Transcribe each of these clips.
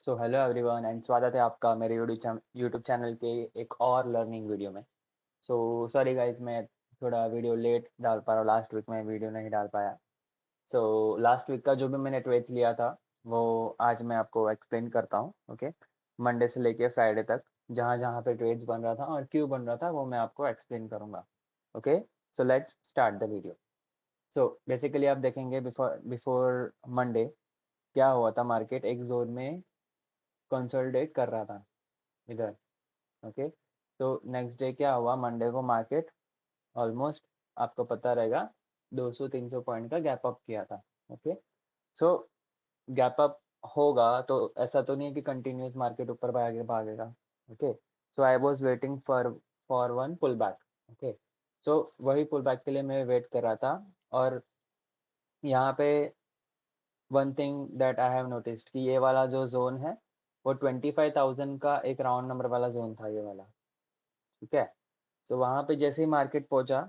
So hello everyone and स्वागत है आपका मेरे यूट्यूब चैनल के एक और लर्निंग वीडियो में। सो सॉरी गाइस, मैं थोड़ा वीडियो लेट डाल पा रहा हूँ। लास्ट वीक में वीडियो नहीं डाल पाया। सो लास्ट वीक का जो भी मैंने ट्रेड्स लिया था वो आज मैं आपको एक्सप्लेन करता हूँ। ओके, मंडे से लेके फ्राइडे तक जहाँ जहाँ पे ट्रेड्स बन रहा था और क्यों बन रहा था वो मैं आपको एक्सप्लेन करूँगा। Okay, so let's start the video. So basically आप देखेंगे बिफोर बिफोर मंडे क्या हुआ था। मार्केट एक जोन में कंसोलिडेट कर रहा था इधर। ओके, तो नेक्स्ट डे क्या हुआ, मंडे को मार्केट ऑलमोस्ट आपको पता रहेगा 200-300 पॉइंट का गैप अप किया था। ओके, सो गैप अप होगा तो ऐसा तो नहीं है कि कंटिन्यूस मार्केट ऊपर भागेगा। Okay, so I was waiting for one pull back. Okay, so वही पुल बैक के लिए मैं वेट कर रहा था। और यहाँ पे one thing that I have noticed कि ये वाला जो जोन है वो 25,000 का एक राउंड नंबर वाला जोन था, ये वाला। ठीक है, तो वहां पे जैसे ही मार्केट पहुंचा,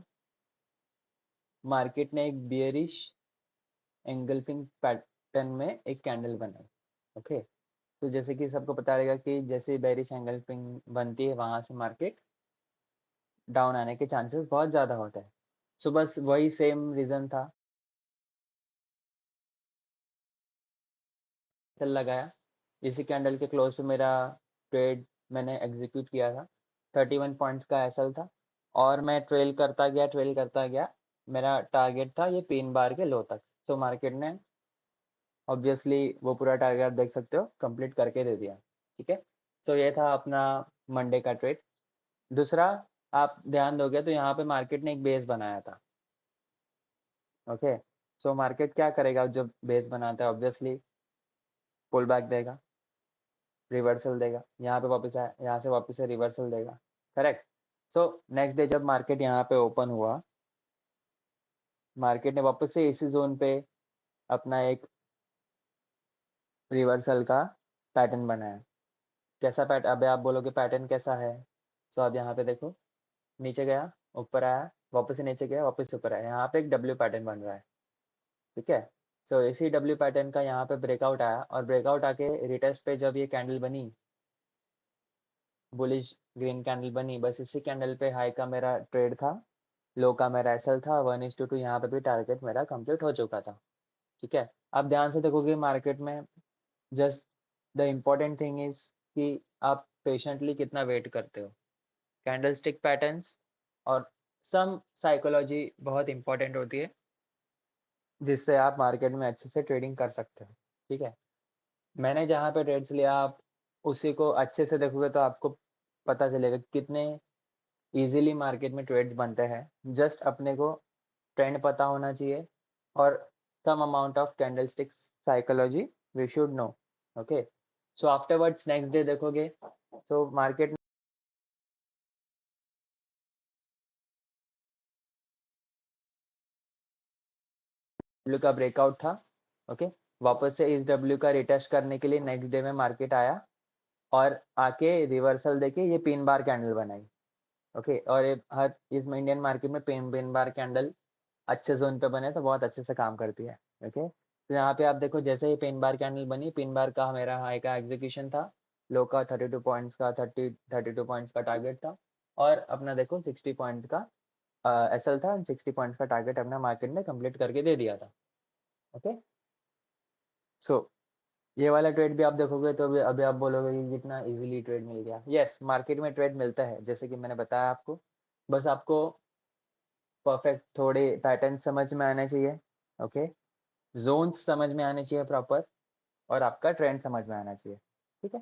मार्केट ने एक बियरिश एंगल्फिंग पैटर्न में एक कैंडल बनाई। ओके, तो जैसे कि सबको पता रहेगा कि जैसे बेरिश एंगल्फिंग बनती है वहां से मार्केट डाउन आने के चांसेस बहुत ज्यादा होते हैं। सो बस वही सेम रीजन था, चल लगाया। इसी कैंडल के क्लोज पे मेरा ट्रेड मैंने एग्जीक्यूट किया था। 31 पॉइंट्स का एसएल था और मैं ट्रेल करता गया। मेरा टारगेट था ये पिन बार के लो तक। सो मार्केट ने ऑब्वियसली वो पूरा टारगेट आप देख सकते हो कंप्लीट करके दे दिया। ठीक है, सो ये था अपना मंडे का ट्रेड। दूसरा, आप ध्यान दोगे तो यहाँ पे मार्केट ने एक बेस बनाया था। ओके, सो मार्केट क्या करेगा जब बेस बनाता है, ऑब्वियसली पुल बैक देगा, रिवर्सल देगा, यहाँ पे वापस आया, यहाँ से वापस से रिवर्सल देगा। करेक्ट। सो नेक्स्ट डे जब मार्केट यहाँ पे ओपन हुआ, मार्केट ने वापस से इसी जोन पे अपना एक रिवर्सल का पैटर्न बनाया। कैसा पैटर्न, अबे आप बोलोगे पैटर्न कैसा है। सो अब यहाँ पे देखो, नीचे गया, ऊपर आया, वापस से नीचे गया, वापस ऊपर आया, यहाँ पे एक डब्ल्यू पैटर्न बन रहा है। ठीक है, सो इसी डब्ल्यू पैटर्न का यहाँ पे ब्रेकआउट आया और ब्रेकआउट आके रिटेस्ट पे जब ये कैंडल बनी, बुलिश ग्रीन कैंडल बनी, बस इसी कैंडल पे हाई का मेरा ट्रेड था, लो का मेरा एसएल था 1:2। यहाँ पे भी टारगेट मेरा कंप्लीट हो चुका था। ठीक है, आप ध्यान से देखोगे मार्केट में, just the important thing is कि आप पेशेंटली कितना वेट करते हो। कैंडलस्टिक पैटर्न्स और सम साइकोलॉजी बहुत इंपॉर्टेंट होती है जिससे आप मार्केट में अच्छे से ट्रेडिंग कर सकते हो। ठीक है, मैंने जहाँ पे ट्रेड्स लिया, आप उसी को अच्छे से देखोगे तो आपको पता चलेगा कितने इजीली मार्केट में ट्रेड्स बनते हैं। जस्ट अपने को ट्रेंड पता होना चाहिए और some amount of candlestick psychology we should know. Okay, so afterwards next day देखोगे तो मार्केट डब्ल्यू का ब्रेकआउट था। ओके, वापस से इस डब्ल्यू का रिटेस्ट करने के लिए नेक्स्ट डे में मार्केट आया और आके रिवर्सल देके ये पिन बार कैंडल बनाई। ओके, और ये हर इस इंडियन मार्केट में पिन बार कैंडल अच्छे जोन पे बने तो बहुत अच्छे से काम करती है। ओके, तो यहाँ पे आप देखो, जैसे ही पिन बार कैंडल बनी, पिन बार का मेरा हाई का एग्जीक्यूशन था, लो का 32 पॉइंट्स का 32 पॉइंट्स का टारगेट था और अपना देखो 60 पॉइंट्स का एसएल था, 60 पॉइंट्स का टारगेट अपना मार्केट ने कंप्लीट करके दे दिया था। ओके, सो ये वाला ट्रेड भी आप देखोगे तो अभी आप बोलोगे कि कितना इजीली ट्रेड मिल गया। यस, मार्केट में ट्रेड मिलता है जैसे कि मैंने बताया आपको। बस आपको परफेक्ट थोड़े पैटर्न समझ में आने चाहिए। ओके, जोन्स समझ में आने चाहिए प्रॉपर, और आपका ट्रेंड समझ में आना चाहिए। ठीक है,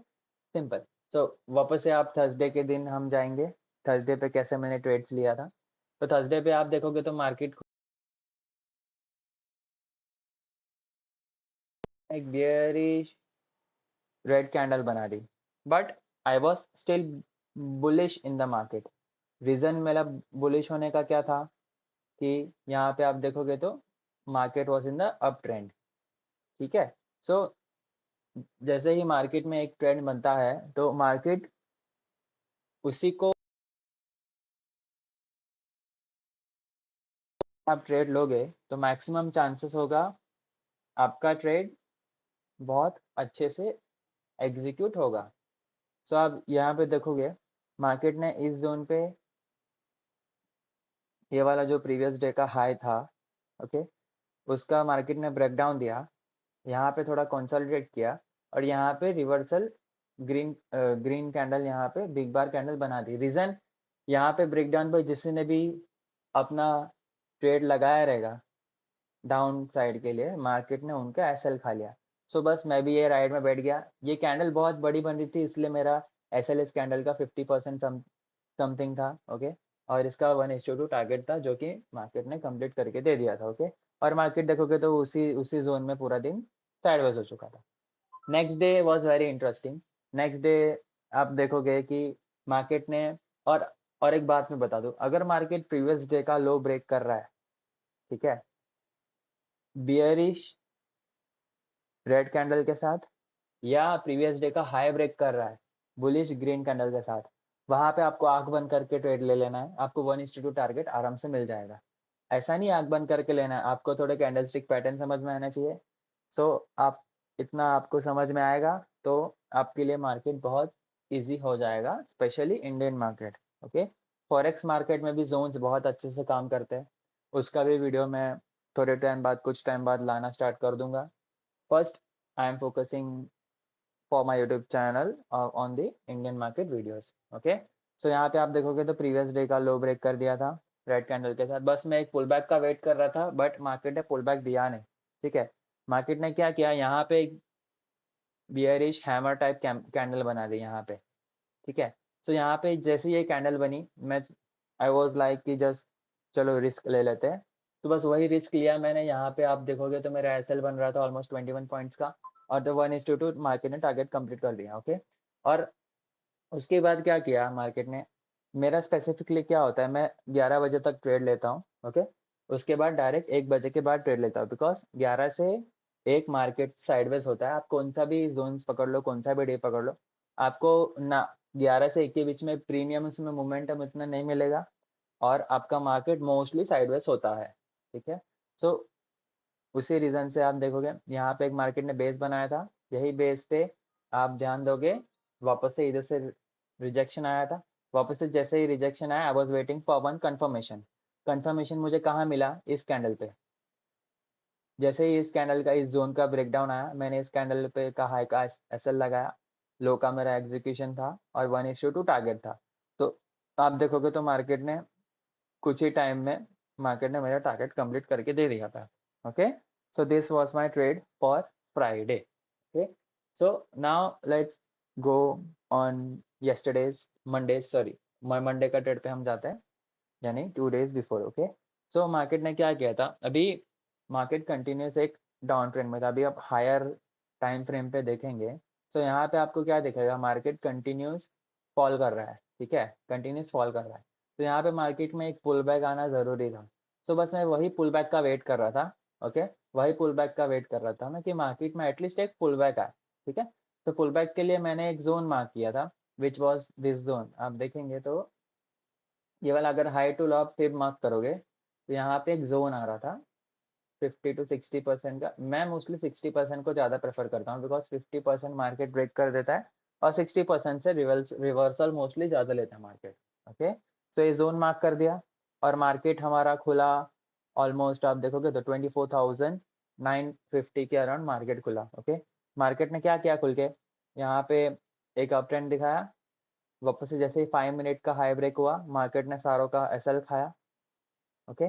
सिंपल। सो वापस से आप थर्सडे के दिन हम जाएंगे। थर्सडे पे कैसे मैंने ट्रेड्स लिया था, तो थर्सडे पे आप देखोगे तो मार्केट एक बियरिश रेड कैंडल बना दी, but I was still bullish in the market. Reason मेरा बुलिश होने का क्या था कि यहाँ पे आप देखोगे तो market was in the up trend. ठीक है, सो जैसे ही मार्केट में एक ट्रेंड बनता है तो मार्केट उसी को आप ट्रेड लोगे तो मैक्सिमम चांसेस होगा आपका ट्रेड बहुत अच्छे से एग्जीक्यूट होगा। सो आप यहाँ पे देखोगे मार्केट ने इस जोन पे ये वाला जो प्रीवियस डे का हाई था, ओके, उसका मार्केट ने ब्रेकडाउन दिया, यहाँ पे थोड़ा कंसोलिडेट किया और यहाँ पे रिवर्सल ग्रीन कैंडल यहाँ पे बिग बार कैंडल बना दी। रीजन यहाँ पे ब्रेकडाउन पर जिसने भी अपना ट्रेड लगाया रहेगा डाउन साइड के लिए, मार्केट ने उनका एसएल खा लिया। सो बस मैं भी ये राइड में बैठ गया। ये कैंडल बहुत बड़ी बन रही थी इसलिए मेरा एसएल इस कैंडल का 50% समथिंग था, ओके। और इसका 1:2 टारगेट था जो कि मार्केट ने कंप्लीट करके दे दिया था, ओके। और मार्केट देखोगे तो उसी उसी जोन में पूरा दिन साइडवेज हो चुका था। Next day was very interesting. Next day आप देखोगे कि मार्केट ने और और एक बात मैं बता दूं, अगर मार्केट प्रीवियस डे का लो ब्रेक कर रहा है, ठीक है, बियरिश रेड कैंडल के साथ, या प्रीवियस डे का हाई ब्रेक कर रहा है बुलिश ग्रीन कैंडल के साथ, वहां पे आपको आंख बंद करके ट्रेड ले लेना है। आपको 1:2 टारगेट आराम से मिल जाएगा। ऐसा नहीं आंख बंद करके लेना है, आपको थोड़े कैंडलस्टिक पैटर्न समझ में आना चाहिए। सो आप इतना आपको समझ में आएगा तो आपके लिए मार्केट बहुत इजी हो जाएगा, specially Indian market, okay. Forex market में भी जोन्स बहुत अच्छे से काम करते हैं, उसका भी वीडियो मैं थोड़े टाइम बाद, कुछ टाइम बाद लाना स्टार्ट कर दूंगा। First I am focusing for my YouTube channel on the Indian market videos, okay. So यहाँ पे आप देखोगे तो प्रीवियस डे का लो ब्रेक कर दिया था रेड कैंडल के साथ। बस मैं एक पुल बैक का वेट कर रहा था बट मार्केट ने पुल बैक दिया नहीं, ठीक है। मार्केट ने क्या किया, यहाँ पे एक बियरिश हैमर टाइप कैंडल बना दी यहाँ पे, ठीक है। सो यहाँ पे जैसे ये कैंडल बनी, मैं आई वॉज लाइक कि जस्ट चलो रिस्क ले लेते हैं। तो बस वही रिस्क लिया मैंने। यहाँ पे आप देखोगे तो मेरा एसएल बन रहा था ऑलमोस्ट 21 पॉइंट्स का, और द 1:2 मार्केट ने टारगेट कंप्लीट कर दिया, ओके। और उसके बाद क्या किया मार्केट ने, मेरा स्पेसिफिकली क्या होता है, मैं 11 बजे तक ट्रेड लेता हूँ, ओके। उसके बाद डायरेक्ट 1 बजे के बाद ट्रेड लेता हूँ, बिकॉज 11 से 1 मार्केट साइडवेज होता है। आप कौन सा भी जोन्स पकड़ लो, कौन सा भी डे पकड़ लो, आपको ना 11 से 1 के बीच में प्रीमियम उसमें मोमेंटम इतना नहीं मिलेगा, और आपका मार्केट मोस्टली साइडवेज होता है, ठीक है। सो उसी रीजन से आप देखोगे यहाँ पे एक मार्केट ने बेस बनाया था, यही बेस पे आप ध्यान दोगे वापस से इधर से रिजेक्शन आया था। वापस से जैसे ही रिजेक्शन आया, I was waiting for one confirmation. Confirmation मुझे कहाँ मिला, इस कैंडल पे। जैसे ही इस कैंडल का, इस जोन का ब्रेकडाउन आया, मैंने इस कैंडल पे का हाई का एसएल लगाया, लो का मेरा एग्जीक्यूशन था और 1:2 टारगेट था। तो आप देखोगे तो मार्केट ने कुछ ही टाइम में मार्केट ने मेरा टारगेट कंप्लीट करके दे दिया था, okay. So this was my trade for Friday, okay. So now let's go on yesterday's Mondays, sorry Monday का ट्रेड पे हम जाते हैं, यानी 2 days before, okay. So market ने क्या किया था, अभी मार्केट कंटिन्यूस एक डाउन ट्रेंड में था। अभी आप हायर टाइम फ्रेम पे देखेंगे, सो यहाँ पे आपको क्या दिखेगा, मार्केट कंटिन्यूस फॉल कर रहा है, ठीक है, कंटिन्यूस फॉल कर रहा है। तो यहाँ पे मार्केट में एक पुल बैक आना जरूरी था। सो बस मैं वही पुल बैक का वेट कर रहा था, ओके। वही पुल बैक का वेट कर रहा था मैं कि मार्केट में एटलीस्ट एक पुल बैक आए, ठीक है। तो पुल बैक के लिए मैंने एक जोन मार्क किया था, विच वॉज दिस जोन। आप देखेंगे तो ये वाला अगर हाई टू लो आप फिर मार्क करोगे तो यहाँ पे एक जोन आ रहा था 50 to 60% का। मैं मोस्टली 60% को ज़्यादा प्रेफर करता हूँ, बिकॉज 50% मार्केट ब्रेक कर देता है और 60% से रिवर्सल मोस्टली ज़्यादा लेता है मार्केट, ओके। सो ये जोन मार्क कर दिया और मार्केट हमारा खुला ऑलमोस्ट, आप देखोगे तो 24,950 के अराउंड मार्केट खुला, ओके। मार्केट ने क्या किया खुल के, यहाँ पे एक अप ट्रेंड दिखाया, वापस से जैसे ही 5 मिनट का हाई ब्रेक हुआ, मार्केट ने सारों का एसएल खाया, ओके।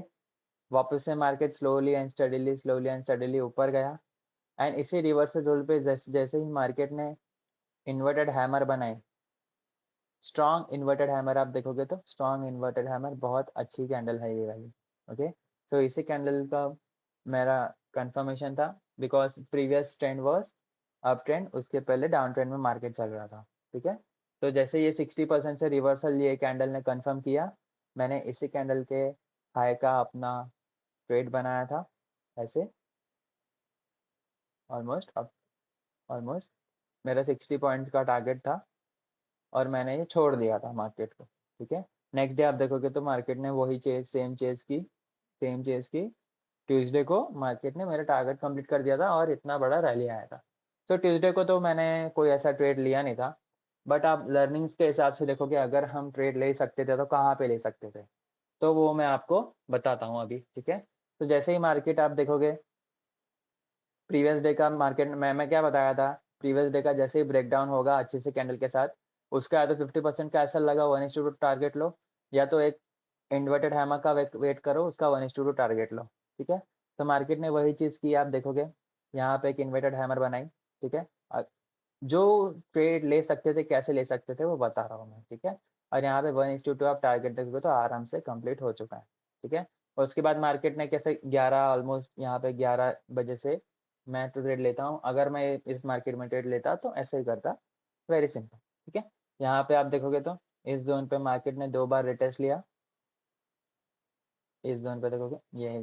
वापस से मार्केट स्लोली एंड स्टडीली ऊपर गया, एंड इसी रिवर्सल पे जैसे जैसे ही मार्केट ने इन्वर्टेड हैमर बनाई, स्ट्रॉन्ग इन्वर्टेड हैमर, आप देखोगे तो स्ट्रॉन्ग इन्वर्टेड हैमर, बहुत अच्छी कैंडल है ये वाली, ओके। सो इसी कैंडल का मेरा कंफर्मेशन था, because previous trend was up trend, उसके पहले डाउन ट्रेंड में मार्केट चल रहा था, ठीक है। तो जैसे ये 60% से रिवर्सल ये कैंडल ने कंफर्म किया, मैंने इसी कैंडल के हाई का अपना ट्रेड बनाया था, ऐसे ऑलमोस्ट अब ऑलमोस्ट मेरा 60 पॉइंट्स का टारगेट था और मैंने ये छोड़ दिया था मार्केट को, ठीक है। नेक्स्ट डे आप देखोगे तो मार्केट ने वही सेम चेज की। ट्यूसडे को मार्केट ने मेरा टारगेट कंप्लीट कर दिया था और इतना बड़ा रैली आया था। सो ट्यूसडे को तो मैंने कोई ऐसा ट्रेड लिया नहीं था, बट आप लर्निंग्स के हिसाब से देखोगे अगर हम ट्रेड ले सकते थे तो कहाँ पे ले सकते थे, तो वो मैं आपको बताता हूँ अभी, ठीक है। तो जैसे ही मार्केट आप देखोगे, प्रीवियस डे का मार्केट मैं क्या बताया था, प्रीवियस डे का जैसे ही ब्रेकडाउन होगा अच्छे से कैंडल के साथ, उसका या तो 50% का ऐसा लगा 1:2 टारगेट लो, या तो एक इन्वर्टेड हैमर का वेट करो, उसका 1:2 टारगेट लो, ठीक है। तो मार्केट ने वही चीज़ की, आप देखोगे यहाँ पे एक इन्वर्टेड हैमर बनाई, ठीक है। जो ट्रेड ले सकते थे, कैसे ले सकते थे वो बता रहा हूँ मैं, ठीक है। और यहाँ पे 1:2 आप टारगेट देखोगे तो आराम से कंप्लीट हो चुका है, ठीक है। और उसके बाद मार्केट ने कैसे 11 ऑलमोस्ट यहाँ पे 11 बजे से मैं तो ट्रेड लेता हूँ, अगर मैं इस मार्केट में ट्रेड लेता तो ऐसे ही करता, वेरी सिंपल, ठीक है। यहाँ पे आप देखोगे तो इस जोन पे मार्केट ने 2 बार रिटेस्ट लिया, इस जोन पे देखोगे ये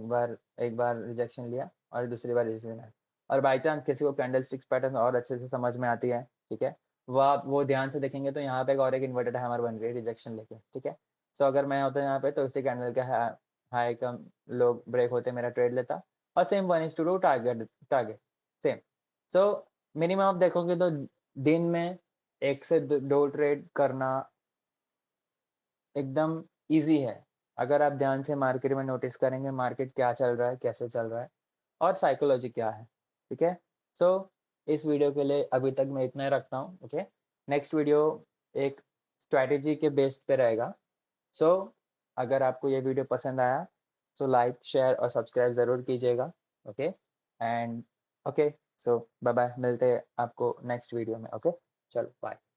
एक बार रिजेक्शन लिया और दूसरी बार रिजेक्शन लिया। और बाई चांस किसी को कैंडल स्टिक्स पैटर्न और अच्छे से समझ में आती है, ठीक है, वो आप वो ध्यान से देखेंगे तो यहाँ पे एक इन्वर्टेड हैमर बन रही है रिजेक्शन लेके, ठीक है। सो अगर मैं होता यहाँ पे तो इसी कैंडल का हाई कम लो ब्रेक होते मेरा ट्रेड लेता, और same 1:2 target target same. So minimum आप देखोगे तो दिन में 1 से 2 ट्रेड करना एकदम ईज़ी है। अगर आप ध्यान से मार्केट में नोटिस करेंगे, मार्केट क्या चल रहा है, कैसे चल रहा है और साइकोलॉजी क्या है, ठीक है। सो इस वीडियो के लिए अभी तक मैं इतना ही रखता हूँ, ओके। नेक्स्ट वीडियो एक स्ट्रैटेजी के बेस पे रहेगा। सो अगर आपको ये वीडियो पसंद आया सो लाइक शेयर और सब्सक्राइब ज़रूर कीजिएगा, okay. And okay, so bye bye, मिलते हैं आपको नेक्स्ट वीडियो में, ओके। चलो बाय।